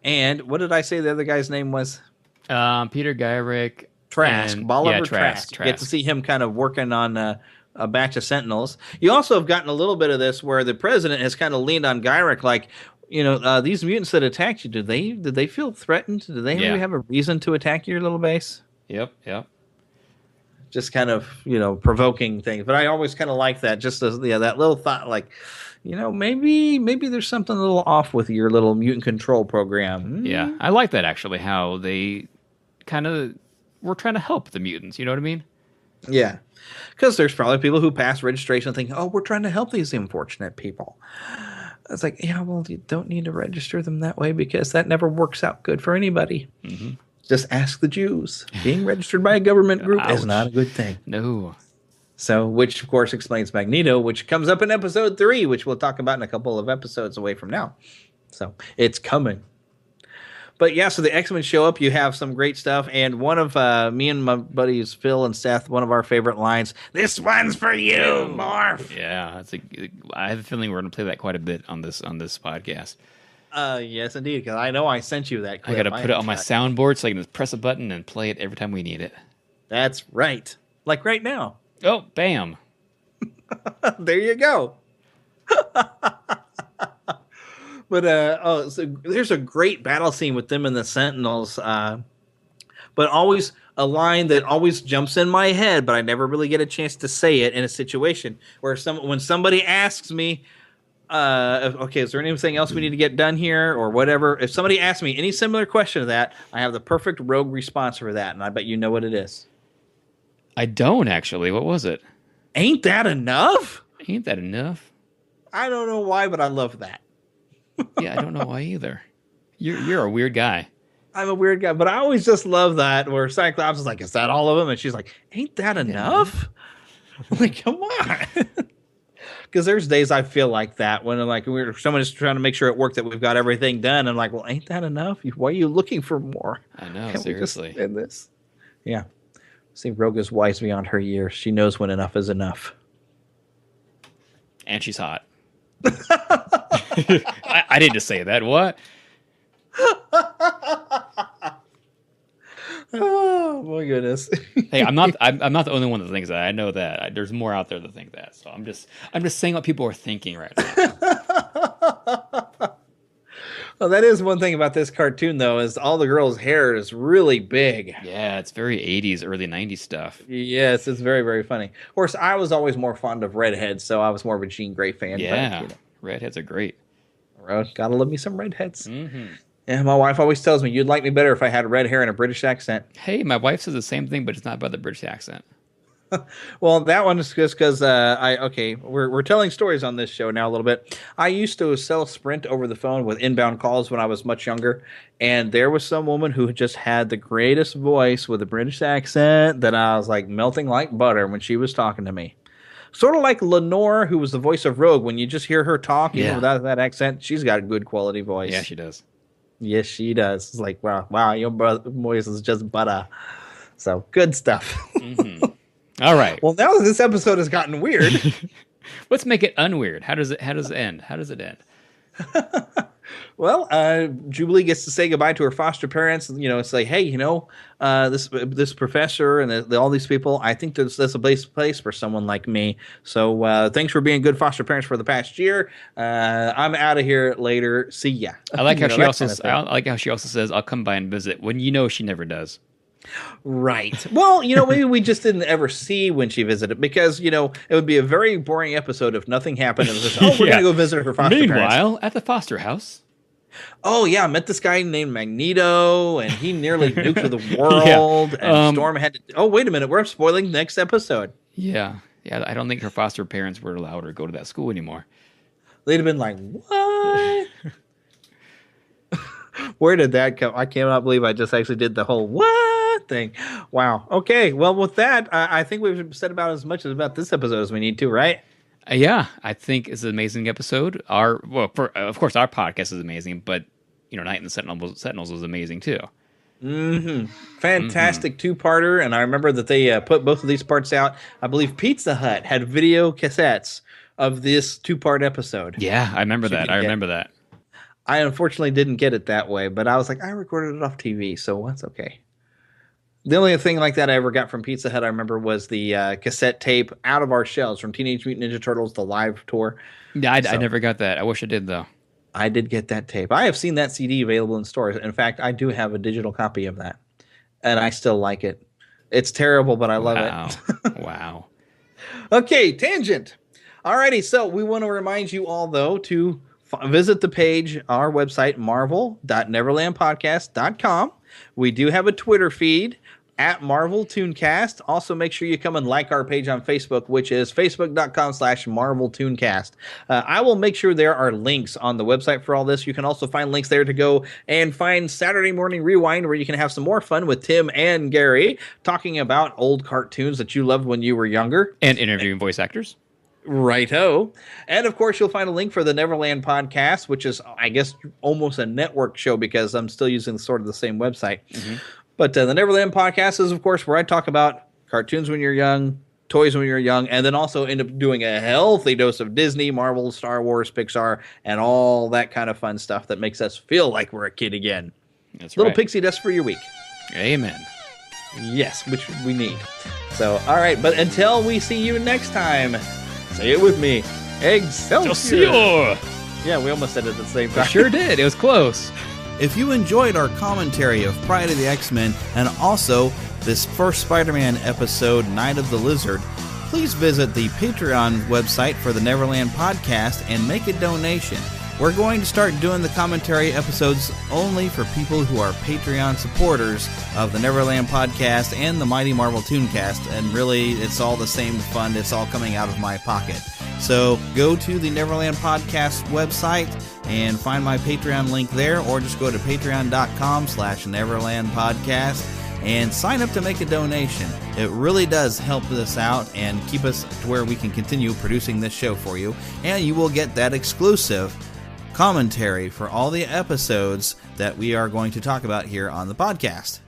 and what did I say the other guy's name was? Peter Gyrick. Trask. Bolivar Trask. Get to see him kind of working on a batch of Sentinels. You also have gotten a little bit of this where the president has kind of leaned on Gyrich, like, these mutants that attacked you, did they feel threatened? Did they really have a reason to attack your little base? Yep. Just kind of, provoking things. But I always kind of like that, just as that little thought, like, maybe there's something a little off with your little mutant control program. Yeah, I like that actually, how they kind of were trying to help the mutants, you know what I mean? Yeah, because there's probably people who pass registration thinking, oh, we're trying to help these unfortunate people. It's like, yeah, well, you don't need to register them that way because that never works out good for anybody. Mm-hmm. Just ask the Jews. Being registered by a government group is not a good thing. No. So, which of course explains Magneto, which comes up in episode 3, which we'll talk about in a couple of episodes away from now. So, it's coming. But yeah, so the X-Men show up. You have some great stuff. And one of me and my buddies, Phil and Seth, one of our favorite lines, "This one's for you, Morph." Yeah, I have a feeling we're going to play that quite a bit on this podcast. Yes, indeed, because I know I sent you that clip. I got to put it on my soundboard so I can just press a button and play it every time we need it. That's right. Like right now. Oh, bam. There you go. But so there's a great battle scene with them and the Sentinels. But always a line that always jumps in my head, but I never really get a chance to say it in a situation where when somebody asks me, okay, is there anything else we need to get done here or whatever? If somebody asks me any similar question to that, I have the perfect rogue response for that, and I bet you know what it is. I don't actually. What was it? Ain't that enough? Ain't that enough? I don't know why, but I love that. Yeah, I don't know why either. You're a weird guy. I'm a weird guy, but I always just love that where Cyclops is like, "Is that all of them?" And she's like, "Ain't that enough?" Like, come on. Because there's days I feel like that when someone's trying to make sure at work that we've got everything done. I'm like, well, ain't that enough? Why are you looking for more? I know, Can't seriously. We just end this? Yeah. See, Rogue is wise beyond her years. She knows when enough is enough. And she's hot. I didn't just say that. What? Oh my goodness! Hey, I'm not the only one that thinks that. I know that. There's more out there that think that. So I'm just saying what people are thinking right now. Well, that is one thing about this cartoon, though, is all the girls' hair is really big. Yeah, it's very 80s, early 90s stuff. Yes, it's very, very funny. Of course, I was always more fond of redheads, so I was more of a Jean Grey fan. Yeah, redheads are great. Gotta love me some redheads. Mm-hmm. Yeah, my wife always tells me you'd like me better if I had red hair and a British accent. Hey, my wife says the same thing, but it's not about the British accent. Well, that one is just because we're telling stories on this show now a little bit. I used to sell Sprint over the phone with inbound calls when I was much younger, and there was some woman who just had the greatest voice with a British accent that I was like melting like butter when she was talking to me. Sort of like Lenore, who was the voice of Rogue. When you just hear her talk, even without that accent, she's got a good quality voice. Yeah, she does. Yes, she does. It's like, wow, your voice is just butter. So, good stuff. Mm-hmm. All right. Well, now that this episode has gotten weird. Let's make it unweird. How does it end? How does it end? Well, Jubilee gets to say goodbye to her foster parents. Say, hey, this professor and all these people, I think that's a place for someone like me. So thanks for being good foster parents for the past year. I'm out of here later. See ya. I like how I like how she also says, I'll come by and visit, when she never does. Right. Well, maybe we just didn't ever see when she visited because, it would be a very boring episode if nothing happened. And it was just, we're going to go visit her foster parents. Meanwhile, at the foster house. Oh, yeah. I met this guy named Magneto, and he nearly nuked the world. And Storm had to... Oh, wait a minute. We're spoiling the next episode. Yeah. Yeah, I don't think her foster parents were allowed her to go to that school anymore. They'd have been like, what? Where did that come? I cannot believe I just actually did the whole what thing. Wow. Okay. Well, with that, I think we've said about as much about this episode as we need to, right? Yeah, I think it's an amazing episode. Of course, our podcast is amazing, but Night in the Sentinels was amazing too. Mm-hmm. Fantastic two-parter, and I remember that they put both of these parts out. I believe Pizza Hut had video cassettes of this two-part episode. Yeah, I remember that. I unfortunately didn't get it that way, but I was like, I recorded it off TV, so that's okay. The only thing like that I ever got from Pizza Hut, I remember, was the cassette tape out of our shelves from Teenage Mutant Ninja Turtles, the live tour. Yeah, I never got that. I wish I did, though. I did get that tape. I have seen that CD available in stores. In fact, I do have a digital copy of that, and I still like it. It's terrible, but I love it. Wow. Okay, tangent. Alrighty, so we want to remind you all, though, to visit the page, our website, marvel.neverlandpodcast.com. We do have a Twitter feed at Marvel ToonCast. Also, make sure you come and like our page on Facebook, which is facebook.com/Marvel ToonCast. I will make sure there are links on the website for all this. You can also find links there to go and find Saturday Morning Rewind, where you can have some more fun with Tim and Gary talking about old cartoons that you loved when you were younger. And interviewing voice actors. Righto. And of course, you'll find a link for the Neverland podcast, which is, I guess, almost a network show because I'm still using sort of the same website. Mm-hmm. But the Neverland podcast is, of course, where I talk about cartoons when you're young, toys when you're young, and then also end up doing a healthy dose of Disney, Marvel, Star Wars, Pixar, and all that kind of fun stuff that makes us feel like we're a kid again. That's Little right. pixie dust for your week. Amen. Yes, which we need. So, all right, but until we see you next time, say it with me. Excelsior! Yeah, we almost said it at the same time. We sure did. It was close. If you enjoyed our commentary of Pride of the X-Men and also this first Spider-Man episode, Night of the Lizard, please visit the Patreon website for the Neverland podcast and make a donation. We're going to start doing the commentary episodes only for people who are Patreon supporters of the Neverland podcast and the Mighty Marvel ToonCast, and really, it's all the same fund. It's all coming out of my pocket. So go to the Neverland podcast website and find my Patreon link there, or just go to patreon.com/Neverland podcast and sign up to make a donation. It really does help us out and keep us to where we can continue producing this show for you, and you will get that exclusive commentary for all the episodes that we are going to talk about here on the podcast.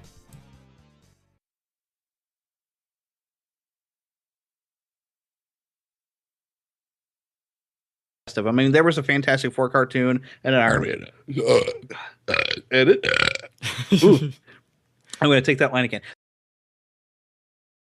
I mean, there was a Fantastic Four cartoon and an Iron Man. Edit. I'm going to take that line again.